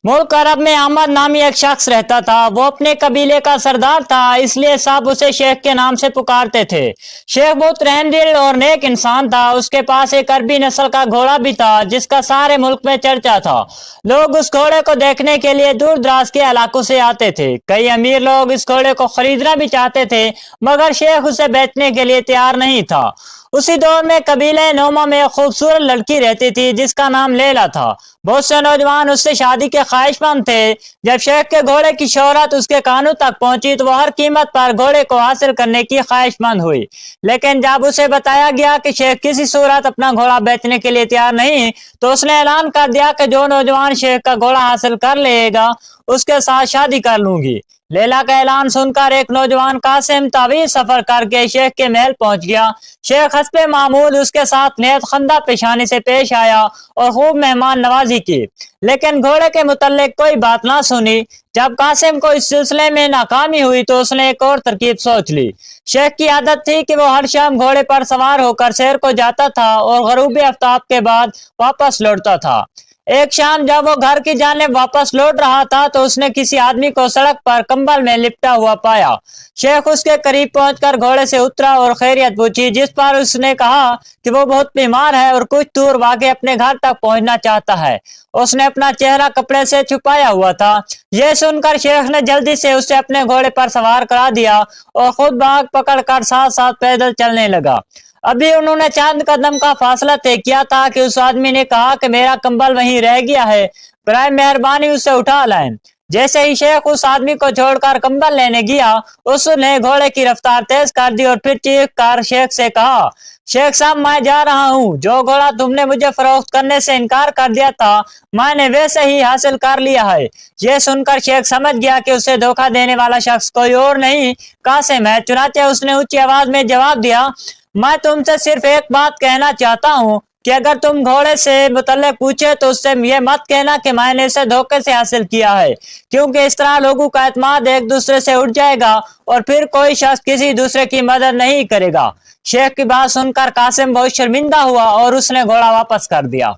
मुल्क अरब में अहमद नामी एक शख्स रहता था। वो अपने कबीले का सरदार था, इसलिए सब उसे शेख के नाम से पुकारते थे। शेख बहुत रहमदिल और नेक इंसान था। उसके पास एक अरबी नस्ल का घोड़ा भी था जिसका सारे मुल्क में चर्चा था। लोग उस घोड़े को देखने के लिए दूर दराज के इलाकों से आते थे। कई अमीर लोग इस घोड़े को खरीदना भी चाहते थे, मगर शेख उसे बेचने के लिए तैयार नहीं था। उसी दौर में कबीले नोमा में एक खूबसूरत लड़की रहती थी जिसका नाम लैला था। बहुत से नौजवान उससे शादी के ख्वाहिशमंद थे। जब शेख के घोड़े की शोहरत उसके कानों तक पहुंची तो वह हर कीमत पर घोड़े को हासिल करने की ख्वाहिशमंद हुई। लेकिन जब उसे बताया गया कि शेख किसी सूरत अपना घोड़ा बेचने के लिए तैयार नहीं, तो उसने ऐलान कर दिया कि जो नौजवान शेख का घोड़ा हासिल कर लेगा उसके साथ शादी कर लूंगी। लैला का ऐलान सुनकर एक नौजवान कासिम तवील सफर करके शेख के महल पहुंच गया। शेख हस्बे मामूल उसके साथ नेत खंदा पेशानी से पेश आया और खूब मेहमान नवाजी की, लेकिन घोड़े के मुतल्लिक कोई बात ना सुनी। जब कासिम को इस सिलसिले में नाकामी हुई तो उसने एक और तरकीब सोच ली। शेख की आदत थी कि वो हर शाम घोड़े पर सवार होकर शहर को जाता था और गरूब आफ्ताब के बाद वापस लौटता था। एक शाम जब वो घर की जानिब वापस लौट रहा था तो उसने किसी आदमी को सड़क पर कंबल में लिपटा हुआ पाया। शेख उसके करीब पहुंचकर घोड़े से उतरा और खैरियत पूछी, जिस पर उसने कहा कि वो बहुत बीमार है और कुछ दूर भागे अपने घर तक पहुंचना चाहता है। उसने अपना चेहरा कपड़े से छुपाया हुआ था। यह सुनकर शेख ने जल्दी से उसे अपने घोड़े पर सवार करा दिया और खुद भाग पकड़कर साथ साथ पैदल चलने लगा। अभी उन्होंने चंद कदम का फासला तय किया था कि उस आदमी ने कहा कि मेरा कंबल वहीं रह गया है, बराए मेहरबानी उसे उठा लाएं। जैसे ही शेख उस आदमी को छोड़कर कंबल लेने गया, उसने घोड़े की रफ्तार तेज कर दी और फिर चीख कर शेख से कहा, शेख साहब मैं जा रहा हूँ। जो घोड़ा तुमने मुझे फरोख्त करने से इनकार कर दिया था मैंने वैसे ही हासिल कर लिया है। यह सुनकर शेख समझ गया कि उसे धोखा देने वाला शख्स कोई और नहीं कासिम है। चुनाचे उसने ऊंची आवाज में जवाब दिया, मैं तुमसे सिर्फ एक बात कहना चाहता हूँ कि अगर तुम घोड़े से मुतल्लिक पूछे तो उससे ये मत कहना कि मैंने इसे धोखे से हासिल किया है, क्योंकि इस तरह लोगों का एतमाद एक दूसरे से उठ जाएगा और फिर कोई शख्स किसी दूसरे की मदद नहीं करेगा। शेख की बात सुनकर कासिम बहुत शर्मिंदा हुआ और उसने घोड़ा वापस कर दिया।